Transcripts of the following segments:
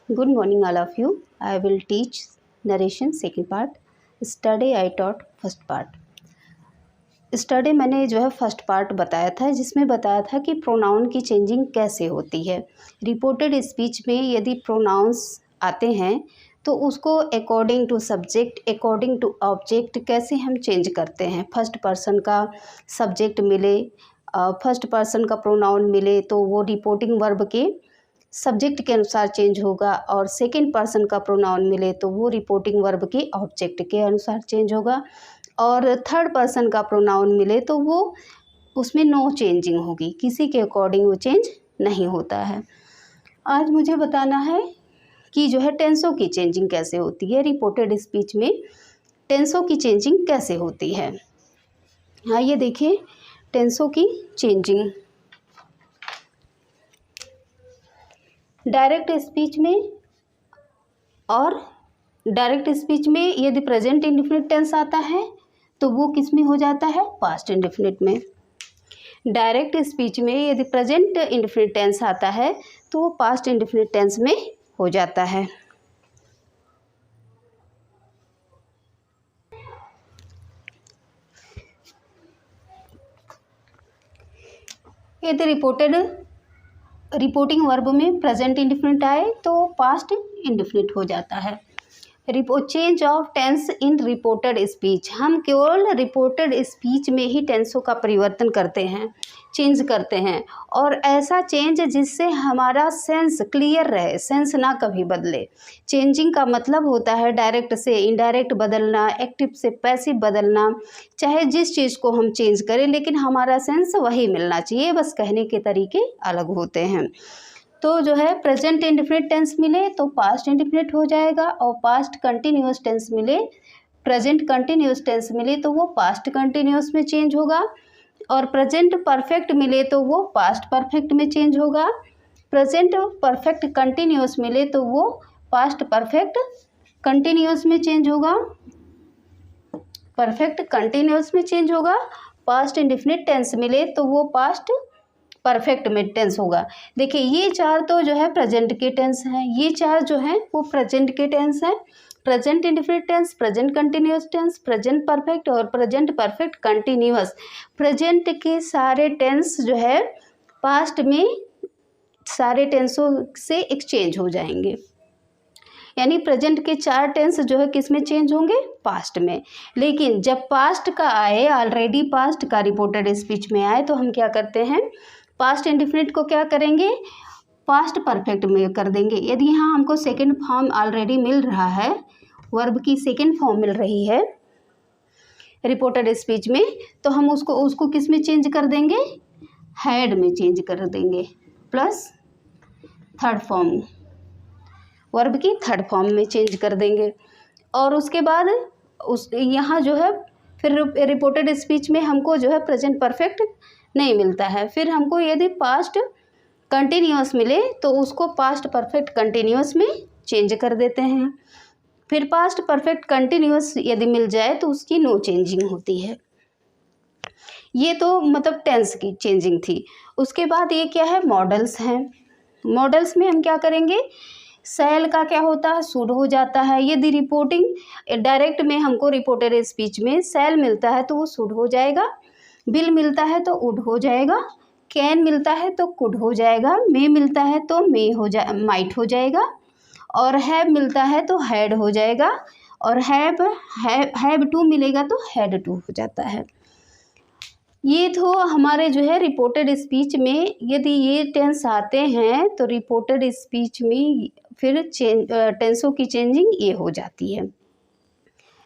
Good morning all of you. I will teach narration second part. Yesterday I taught first part. Yesterday मैंने जो है first part बताया था, जिसमें बताया था कि प्रोनाउन की चेंजिंग कैसे होती है। रिपोर्टेड स्पीच में यदि प्रोनाउंस आते हैं तो उसको according to subject, according to object कैसे हम चेंज करते हैं। फर्स्ट पर्सन का सब्जेक्ट मिले, फर्स्ट पर्सन का प्रोनाउन मिले तो वो रिपोर्टिंग वर्ब के सब्जेक्ट के अनुसार चेंज होगा, और सेकंड पर्सन का प्रोनाउन मिले तो वो रिपोर्टिंग वर्ब के ऑब्जेक्ट के अनुसार चेंज होगा, और थर्ड पर्सन का प्रोनाउन मिले तो वो उसमें नो चेंजिंग होगी, किसी के अकॉर्डिंग वो चेंज नहीं होता है। आज मुझे बताना है कि जो है टेंसों की चेंजिंग कैसे होती है, रिपोर्टेड स्पीच में टेंसों की चेंजिंग कैसे होती है। हाँ, ये देखिए टेंसों की चेंजिंग। डायरेक्ट स्पीच में और डायरेक्ट स्पीच में यदि प्रेजेंट इंडेफिनिट टेंस आता है तो वो किस में हो जाता है, पास्ट इंडेफिनिट में। डायरेक्ट स्पीच में यदि प्रेजेंट इंडेफिनिट टेंस आता है तो वो पास्ट इंडेफिनिट टेंस में हो जाता है। यदि रिपोर्टिंग वर्ब में प्रेजेंट इंडेफिनिट आए तो पास्ट इंडेफिनिट हो जाता है। Change of tense in reported speech, हम केवल रिपोर्टेड स्पीच में ही टेंसों का परिवर्तन करते हैं, चेंज करते हैं, और ऐसा चेंज जिससे हमारा सेंस क्लियर रहे, सेंस ना कभी बदले। चेंजिंग का मतलब होता है डायरेक्ट से इनडायरेक्ट बदलना, एक्टिव से पैसिव बदलना। चाहे जिस चीज़ को हम चेंज करें लेकिन हमारा सेंस वही मिलना चाहिए, बस कहने के तरीके अलग होते हैं। तो जो है प्रेजेंट इंडेफिनिट टेंस मिले तो पास्ट इंडेफिनिट हो जाएगा, और पास्ट कंटिन्यूअस टेंस मिले, प्रेजेंट कंटिन्यूअस टेंस मिले तो वो पास्ट कंटिन्यूअस में चेंज होगा, और प्रेजेंट परफेक्ट मिले तो वो पास्ट परफेक्ट में चेंज होगा। प्रेजेंट परफेक्ट कंटिन्यूअस मिले तो वो पास्ट परफेक्ट कंटिन्यूअस में चेंज होगा, परफेक्ट कंटिन्यूअस में चेंज होगा। पास्ट इंडेफिनिट टेंस मिले तो वो पास्ट परफेक्ट में टेंस होगा। देखिए ये चार तो जो है प्रेजेंट के टेंस हैं, ये चार जो हैं वो प्रेजेंट के टेंस हैं। Present indefinite tense, present continuous tense, present perfect और प्रेजेंट परफेक्ट कंटिन्यूअस। प्रेजेंट के सारे टेंस जो है पास्ट में सारे टेंसों से एक्सचेंज हो जाएंगे, यानी प्रेजेंट के चार टेंस जो है किस में चेंज होंगे, पास्ट में। लेकिन जब पास्ट का आए, ऑलरेडी पास्ट का रिपोर्टेड स्पीच में आए तो हम क्या करते हैं, पास्ट इंडेफिनिट को क्या करेंगे, पास्ट परफेक्ट में कर देंगे। यदि यहाँ हमको सेकंड फॉर्म ऑलरेडी मिल रहा है, वर्ब की सेकंड फॉर्म मिल रही है रिपोर्टेड स्पीच में, तो हम उसको किस में चेंज कर देंगे, हैड में चेंज कर देंगे, प्लस थर्ड फॉर्म, वर्ब की थर्ड फॉर्म में चेंज कर देंगे। और उसके बाद यहाँ जो है फिर रिपोर्टेड स्पीच में हमको जो है प्रेजेंट परफेक्ट नहीं मिलता है, फिर हमको यदि पास्ट कंटिन्यूअस मिले तो उसको पास्ट परफेक्ट कंटिन्यूअस में चेंज कर देते हैं। फिर पास्ट परफेक्ट कंटिन्यूअस यदि मिल जाए तो उसकी नो चेंजिंग होती है। ये तो मतलब टेंस की चेंजिंग थी। उसके बाद ये क्या है, मॉडल्स हैं। मॉडल्स में हम क्या करेंगे, सेल का क्या होता है, शुड हो जाता है। यदि रिपोर्टिंग डायरेक्ट में हमको रिपोर्टेड स्पीच में सेल मिलता है तो वो शुड हो जाएगा, बिल मिलता है तो वुड हो जाएगा, कैन मिलता है तो कुड हो जाएगा, मे मिलता है तो माइट हो जाएगा, और हैव मिलता है तो हैड हो जाएगा, और हैव टू मिलेगा तो हैड टू हो जाता है। ये तो हमारे जो है रिपोर्टेड स्पीच में यदि ये टेंस आते हैं तो रिपोर्टेड स्पीच में फिर टेंसों की चेंजिंग ये हो जाती है।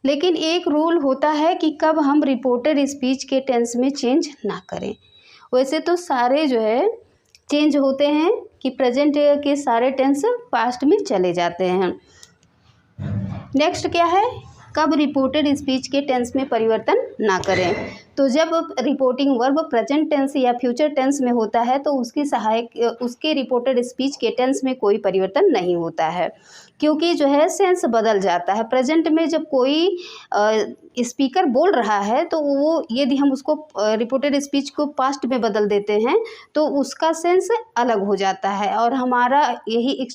लेकिन एक रूल होता है कि कब हम रिपोर्टेड स्पीच के टेंस में चेंज ना करें। वैसे तो सारे जो है चेंज होते हैं कि प्रेजेंट के सारे टेंस पास्ट में चले जाते हैं। नेक्स्ट क्या है, कब रिपोर्टेड स्पीच के टेंस में परिवर्तन ना करें। तो जब रिपोर्टिंग वर्ब प्रेजेंट टेंस या फ्यूचर टेंस में होता है तो उसकी सहायक उसके रिपोर्टेड स्पीच के टेंस में कोई परिवर्तन नहीं होता है, क्योंकि जो है सेंस बदल जाता है। प्रेजेंट में जब कोई स्पीकर बोल रहा है तो वो यदि हम उसको रिपोर्टेड स्पीच को पास्ट में बदल देते हैं तो उसका सेंस अलग हो जाता है, और हमारा यही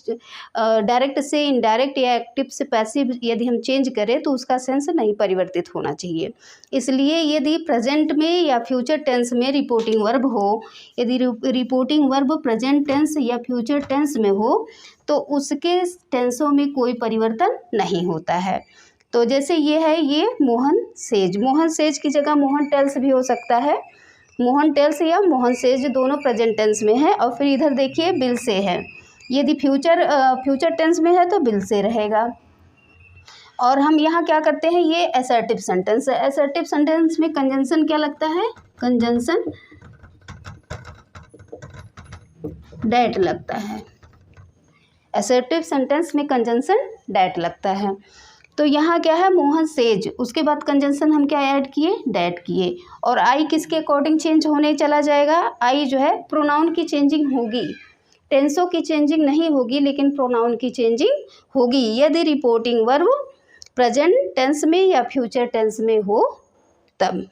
डायरेक्ट से इनडायरेक्ट या एक्टिव से पैसिव यदि हम चेंज करें तो उसका सेंस नहीं परिवर्तित होना चाहिए। इसलिए यदि प्रेजेंट में या फ्यूचर टेंस में रिपोर्टिंग वर्ब हो, यदि रिपोर्टिंग वर्ब प्रेजेंट टेंस या फ्यूचर टेंस में हो तो उसके टेंसों में कोई परिवर्तन नहीं होता है। तो जैसे ये है, ये मोहन सेज की जगह मोहन टेल्स भी हो सकता है। मोहन टेल्स या मोहन सेज दोनों प्रेजेंट टेंस में है। और फिर इधर देखिए बिल से है, यदि फ्यूचर टेंस में है तो बिल से रहेगा। और हम यहाँ क्या करते हैं, ये असर्टिव सेंटेंस है। असर्टिव सेंटेंस में कंजंक्शन क्या लगता है, कंजंक्शन डैट लगता है। असर्टिव सेंटेंस में कंजंक्शन डैट लगता है। तो यहाँ क्या है, मोहन सेज, उसके बाद कंजंक्शन हम क्या ऐड किए, डैट किए। और आई किसके अकॉर्डिंग चेंज होने चला जाएगा, आई जो है प्रोनाउन की चेंजिंग होगी, टेंसों की चेंजिंग नहीं होगी लेकिन प्रोनाउन की चेंजिंग होगी यदि रिपोर्टिंग वर्ब प्रेजेंट टेंस में या फ्यूचर टेंस में हो तब।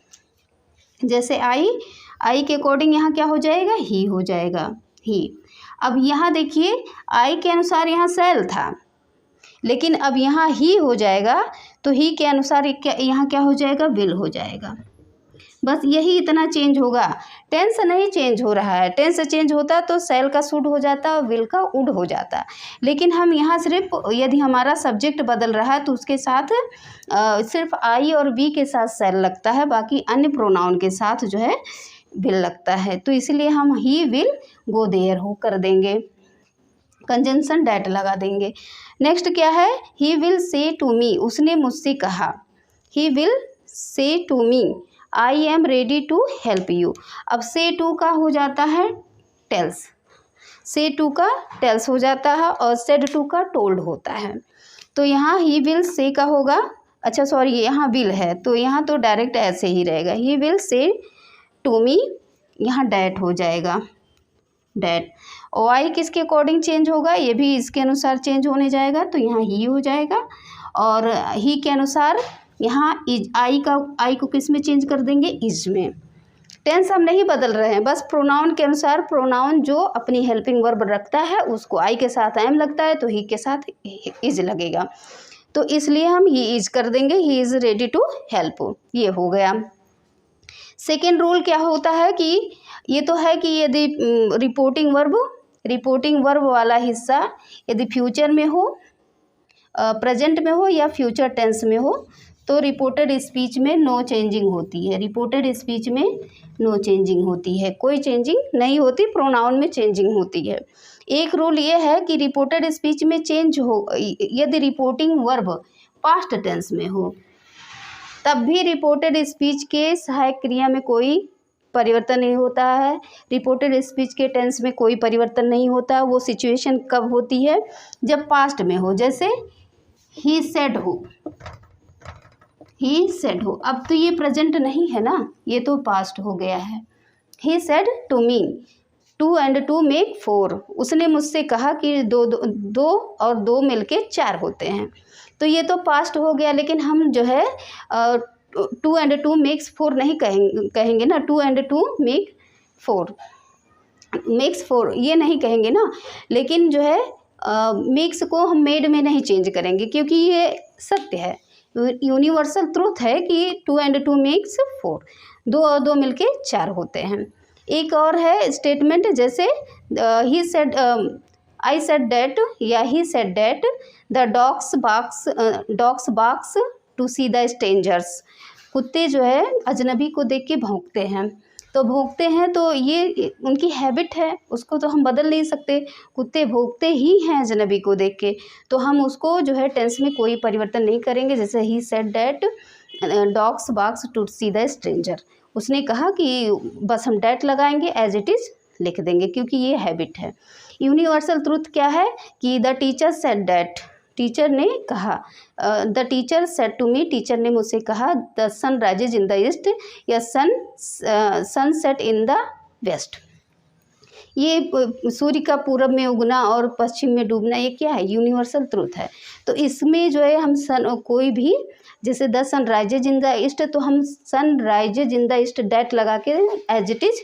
जैसे आई के अकॉर्डिंग यहाँ क्या हो जाएगा, ही हो जाएगा, ही। अब यहाँ देखिए आई के अनुसार यहाँ सेल था, लेकिन अब यहाँ ही हो जाएगा तो ही के अनुसार यहाँ क्या हो जाएगा, विल हो जाएगा। बस यही इतना चेंज होगा, टेंस नहीं चेंज हो रहा है। टेंस चेंज होता तो सेल का शुड हो जाता और विल का उड हो जाता, लेकिन हम यहाँ सिर्फ यदि हमारा सब्जेक्ट बदल रहा है तो उसके साथ सिर्फ आई और बी के साथ सेल लगता है, बाकी अन्य प्रोनाउन के साथ जो है विल लगता है। तो इसलिए हम ही विल गो देयर हो कर देंगे, कंजंक्शन डैट लगा देंगे। नेक्स्ट क्या है, ही विल से टू मी, उसने मुझसे कहा। He will say to me I am ready to help you. अब से टू का हो जाता है टेल्स, से टू का टेल्स हो जाता है और सेड टू का टोल्ड होता है। तो यहाँ ही विल से का होगा, अच्छा सॉरी यहाँ विल है तो यहाँ तो डायरेक्ट ऐसे ही रहेगा, ही विल से टू मी, यहाँ डैट हो जाएगा, डैट। और आई किसके अकॉर्डिंग चेंज होगा, ये भी इसके अनुसार चेंज होने जाएगा तो यहाँ ही हो जाएगा। और ही के अनुसार यहाँ इज, आई को किस में चेंज कर देंगे, इज में। टेंस हम नहीं बदल रहे हैं, बस प्रोनाउन के अनुसार, प्रोनाउन जो अपनी हेल्पिंग वर्ब रखता है उसको आई के साथ एम लगता है तो ही के साथ इज लगेगा, तो इसलिए हम ही इज कर देंगे, he is ready to help, ये हो गया। सेकेंड रूल क्या होता है कि ये तो है कि यदि रिपोर्टिंग वर्ब वाला हिस्सा यदि फ्यूचर में हो, प्रेजेंट में हो या फ्यूचर टेंस में हो तो रिपोर्टेड स्पीच में नो चेंजिंग होती है, रिपोर्टेड स्पीच में नो चेंजिंग होती है, कोई चेंजिंग नहीं होती, प्रोनाउन में चेंजिंग होती है। एक रूल ये है कि रिपोर्टेड स्पीच में चेंज हो यदि रिपोर्टिंग वर्ब पास्ट टेंस में हो, तब भी रिपोर्टेड स्पीच के सहायक क्रिया में कोई परिवर्तन नहीं होता है। रिपोर्टेड स्पीच के टेंस में कोई परिवर्तन नहीं होता। वो सिचुएशन कब होती है, जब पास्ट में हो, जैसे ही सेड हो, ही सेड हो। अब तो ये प्रेजेंट नहीं है ना, ये तो पास्ट हो गया है। He said to me 2 and 2 make 4, उसने मुझसे कहा कि दो और 2 मिलके 4 होते हैं, तो ये तो पास्ट हो गया। लेकिन हम जो है 2 and 2 मेक्स 4 नहीं कहेंगे ना, 2 and 2 मेक्स 4 ये नहीं कहेंगे ना, लेकिन जो है मेक्स को हम मेड में नहीं चेंज करेंगे, क्योंकि ये सत्य है, यूनिवर्सल ट्रूथ है कि 2 and 2 मेक्स 4, 2 और 2 मिलके 4 होते हैं। एक और है स्टेटमेंट, जैसे ही सेड, आई सेड डैट या he said that the dogs barks to see the strangers. कुत्ते जो है अजनबी को देख के भौंकते हैं, तो भौंकते हैं तो ये उनकी हैबिट है, उसको तो हम बदल नहीं सकते, कुत्ते भौंकते ही हैं अजनबी को देख के, तो हम उसको जो है टेंस में कोई परिवर्तन नहीं करेंगे। जैसे ही said that dogs barks to see the stranger, उसने कहा कि बस हम डैट लगाएंगे, एज इट इज़ लिख देंगे, क्योंकि ये हैबिट है। यूनिवर्सल ट्रूथ क्या है कि the teacher said that, teacher ने कहा, the teacher said to me, teacher ने मुझसे कहा, the sun rises in the east या sun set in the west. ये सूर्य का पूरब में उगना और पश्चिम में डूबना ये क्या है, यूनिवर्सल ट्रूथ है। तो इसमें जो है हम कोई भी जैसे the sun rises in the east, तो हम sun rises in the east that लगा के एज इट इज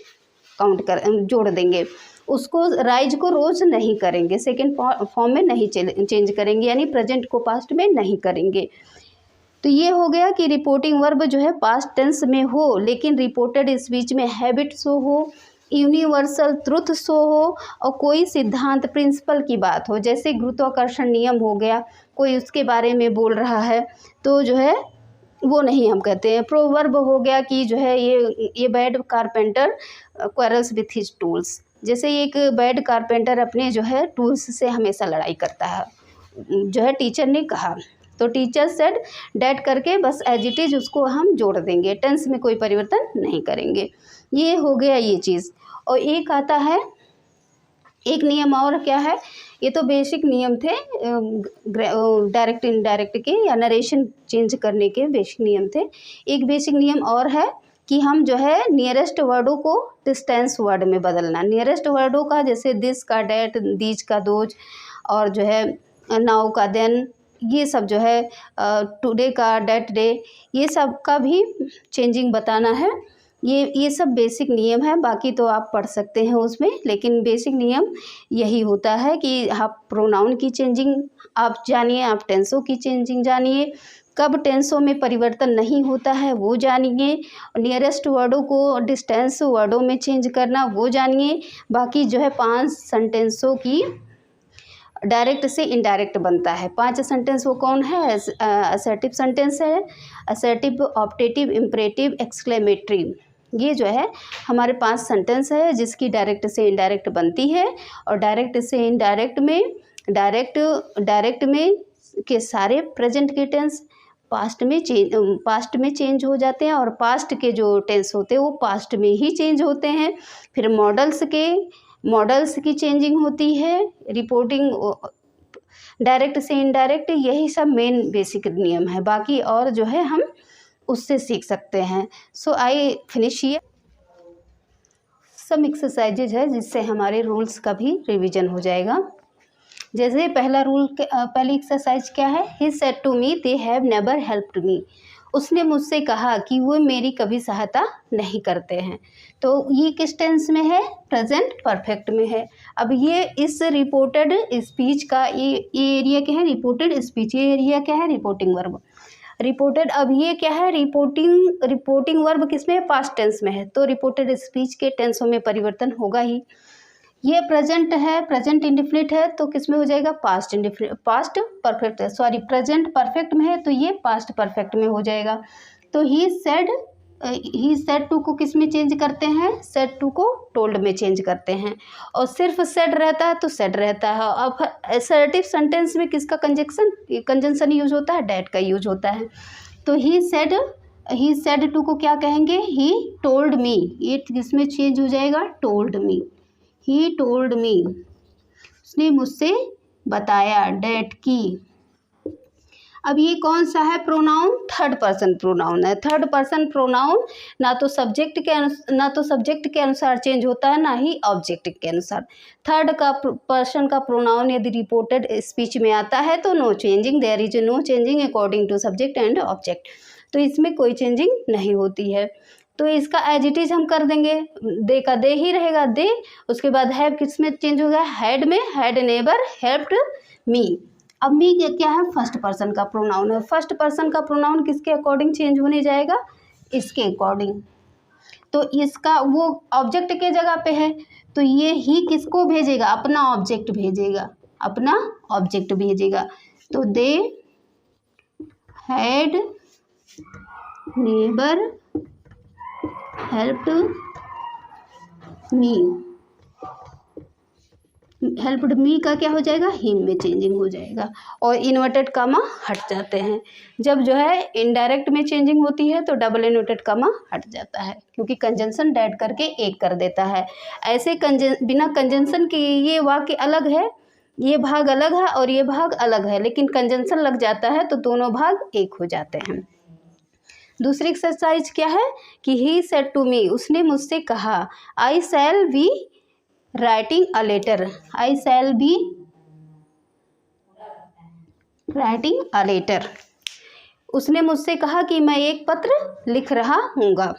जोड़ देंगे। उसको राइज को रोज नहीं करेंगे, सेकेंड फॉर्म में नहीं चेंज करेंगे, यानी प्रेजेंट को पास्ट में नहीं करेंगे। तो ये हो गया कि रिपोर्टिंग वर्ब जो है पास्ट टेंस में हो लेकिन रिपोर्टेड स्पीच में हैबिट शो हो, यूनिवर्सल ट्रुथ शो हो और कोई सिद्धांत प्रिंसिपल की बात हो, जैसे गुरुत्वाकर्षण नियम हो गया, कोई उसके बारे में बोल रहा है तो जो है वो नहीं हम कहते हैं। प्रोवर्ब हो गया कि जो है ये bad carpenter quarrels with his tools, जैसे एक बैड कारपेंटर अपने जो है टूल्स से हमेशा लड़ाई करता है, जो है टीचर ने कहा। तो टीचर सेड डैट करके बस एज इट इज उसको हम जोड़ देंगे, टेंस में कोई परिवर्तन नहीं करेंगे। ये हो गया ये चीज़। और एक आता है एक नियम और क्या है, ये तो बेसिक नियम थे डायरेक्ट इनडायरेक्ट के या नरेशन चेंज करने के बेसिक नियम थे। एक बेसिक नियम और है कि हम जो है नियरेस्ट वर्डों को डिस्टेंस वर्ड में बदलना। नियरेस्ट वर्डों का जैसे दिस का डैट, दीज का दोज और जो है नाउ का देन, ये सब जो है टुडे का डैट डे, ये सब का भी चेंजिंग बताना है। ये सब बेसिक नियम है, बाकी तो आप पढ़ सकते हैं उसमें, लेकिन बेसिक नियम यही होता है कि आप प्रोनाउन की चेंजिंग आप जानिए, आप टेंसों की चेंजिंग जानिए, कब टेंसों में परिवर्तन नहीं होता है वो जानिए, नियरेस्ट वर्डों को डिस्टेंस वर्डों में चेंज करना वो जानिए। बाकी जो है 5 सेंटेंसों की डायरेक्ट से इनडायरेक्ट बनता है। 5 सेंटेंस वो कौन है, असर्टिव सेंटेंस है, असर्टिव, ऑप्टेटिव, इम्परेटिव, एक्सक्लेमेटरी, ये जो है हमारे 5 सेंटेंस है जिसकी डायरेक्ट से इनडायरेक्ट बनती है। और डायरेक्ट से इनडायरेक्ट में डायरेक्ट में के सारे प्रेजेंट के टेंस पास्ट में चेंज हो जाते हैं और पास्ट के जो टेंस होते हैं वो पास्ट में ही चेंज होते हैं। फिर मॉडल्स की चेंजिंग होती है, रिपोर्टिंग डायरेक्ट से इनडायरेक्ट, यही सब मेन बेसिक नियम है। बाकी और जो है हम उससे सीख सकते हैं। So I finish here. Some exercises है जिससे हमारे रूल्स का भी रिवीजन हो जाएगा। जैसे पहली एक्सरसाइज क्या है, he said to me they have never helped me, उसने मुझसे कहा कि वो मेरी कभी सहायता नहीं करते हैं। तो ये किस टेंस में है, प्रेजेंट परफेक्ट में है। अब ये इस रिपोर्टेड स्पीच का ये एरिया क्या है, रिपोर्टेड स्पीच, ये एरिया क्या है, रिपोर्टिंग वर्ब। रिपोर्टेड, अब ये क्या है, रिपोर्टिंग वर्ब किस में है, पास्ट टेंस में है, तो रिपोर्टेड स्पीच के टेंसों में परिवर्तन होगा ही। ये प्रेजेंट है, प्रेजेंट इंडिफिनिट है, तो किस में हो जाएगा, पास्ट परफेक्ट है, सॉरी प्रेजेंट परफेक्ट में है तो ये पास्ट परफेक्ट में हो जाएगा। तो ही सेड टू को किस में चेंज करते हैं, सेड टू को टोल्ड में चेंज करते हैं। और सिर्फ सेड रहता है तो सेड रहता है। अब असर्टिव सेंटेंस में किसका कंजंक्शन यूज होता है, डैट का यूज होता है। तो ही सेड टू को क्या कहेंगे, ही टोल्ड मी, ये किस में चेंज हो जाएगा, told me, he told me, उसने मुझसे बताया, डैट की। अब ये कौन सा है प्रोनाउन, थर्ड पर्सन प्रोनाउन है। थर्ड पर्सन प्रोनाउन ना तो सब्जेक्ट के अनुसार चेंज होता है ना ही ऑब्जेक्ट के अनुसार। थर्ड का पर्सन का प्रोनाउन यदि रिपोर्टेड स्पीच में आता है तो no changing, there is no changing according to subject and object, तो इसमें कोई चेंजिंग नहीं होती है। तो इसका एज इट इज हम कर देंगे, दे का दे ही रहेगा, दे। उसके बाद हैव किस में चेंज होगा, हैड में, हैड नेवर हेल्प्ड मी। अब मी क्या है, फर्स्ट पर्सन का प्रोनाउन है। फर्स्ट पर्सन का प्रोनाउन किसके अकॉर्डिंग चेंज होने जाएगा, इसके अकॉर्डिंग। तो इसका वो ऑब्जेक्ट के जगह पे है तो ये ही किसको भेजेगा, अपना ऑब्जेक्ट भेजेगा। तो they had neighbour helped me का क्या हो जाएगा, हिम में चेंजिंग हो जाएगा और इन्वर्टेड कामा हट जाते हैं। जब जो है इनडायरेक्ट में चेंजिंग होती है तो डबल इन्वर्टेड कामा हट जाता है क्योंकि कंजंक्शन डैट करके एक कर देता है। ऐसे बिना कंजंक्शन के ये वाक्य अलग है, ये भाग अलग है और ये भाग अलग है, लेकिन कंजंक्शन लग जाता है तो दोनों भाग एक हो जाते हैं। दूसरी एक्सरसाइज क्या है कि ही सेड टू मी, उसने मुझसे कहा, I shall be writing a letter, I shall be writing a letter, उसने मुझसे कहा कि मैं एक पत्र लिख रहा हूँगा।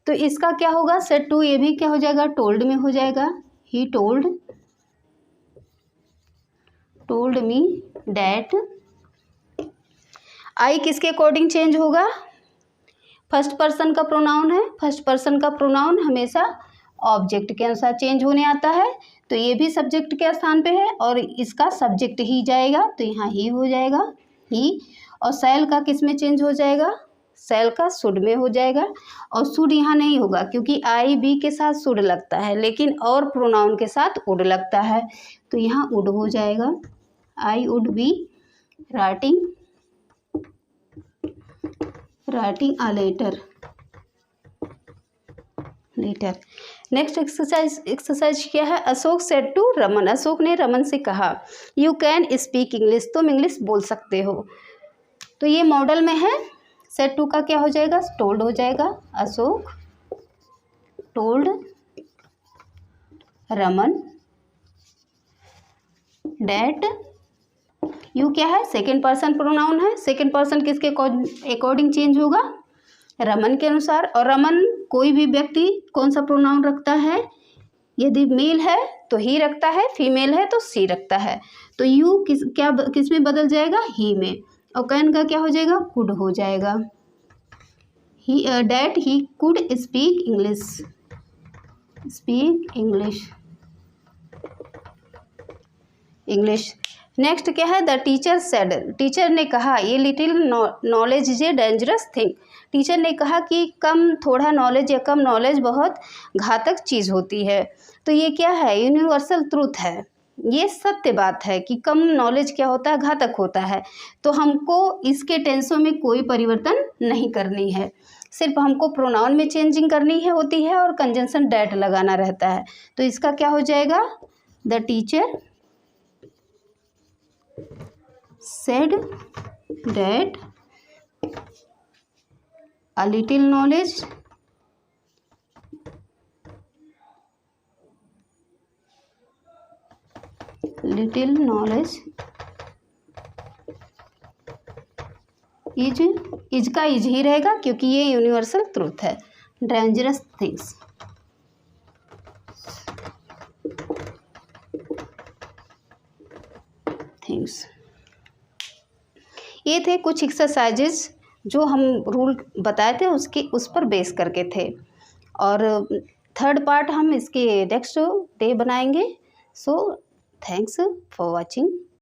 तो इसका क्या होगा, सेड टू, ये भी क्या हो जाएगा, टोल्ड में हो जाएगा। ही टोल्ड मी डैट, आई किसके अकॉर्डिंग चेंज होगा, फर्स्ट पर्सन का प्रोनाउन है, फर्स्ट पर्सन का प्रोनाउन हमेशा ऑब्जेक्ट के अनुसार चेंज होने आता है, तो ये भी सब्जेक्ट के स्थान पे है और इसका सब्जेक्ट ही जाएगा, तो यहाँ ही हो जाएगा ही। और शैल का किस में चेंज हो जाएगा, शैल का शुड में हो जाएगा। और शुड यहाँ नहीं होगा क्योंकि आई बी के साथ शुड लगता है, लेकिन और प्रोनाउन के साथ उड लगता है, तो यहाँ उड हो जाएगा। I would be writing a letter. Next exercise क्या है, अशोक सेड टू रमन, अशोक ने रमन से कहा, यू कैन स्पीक इंग्लिश, तुम इंग्लिश बोल सकते हो। तो ये मॉडल में है, सेड टू का क्या हो जाएगा, टोल्ड हो जाएगा। Ashok told Raman that, you क्या है, सेकेंड पर्सन प्रोनाउन है, सेकेंड पर्सन किसके अकॉर्डिंग चेंज होगा, रमन के अनुसार। और रमन कोई भी व्यक्ति कौन सा प्रोनाउन रखता है, यदि मेल है तो ही रखता है, फीमेल है तो सी रखता है, तो यू किस में बदल जाएगा, ही में। और कैन का क्या हो जाएगा, कुड हो जाएगा। He that he could speak English. Next क्या है, द टीचर सेड, टीचर ने कहा, ये little knowledge is a dangerous thing, teacher ने कहा कि थोड़ा नॉलेज या कम नॉलेज बहुत घातक चीज़ होती है। तो ये क्या है, यूनिवर्सल ट्रूथ है, ये सत्य बात है कि कम नॉलेज क्या होता है, घातक होता है। तो हमको इसके टेंसों में कोई परिवर्तन नहीं करनी है, सिर्फ हमको प्रोनाउन में चेंजिंग करनी है होती है और कंजंक्शन डैट लगाना रहता है। तो इसका क्या हो जाएगा, the teacher said that a little knowledge is का इज ही रहेगा क्योंकि ये यूनिवर्सल ट्रूथ है। डेंजरस थिंग्स, ये थे कुछ एक्सरसाइजेज जो हम रूल बताए थे उस पर बेस करके थे। और थर्ड पार्ट हम इसके नेक्स्ट डे बनाएंगे। So thanks for watching.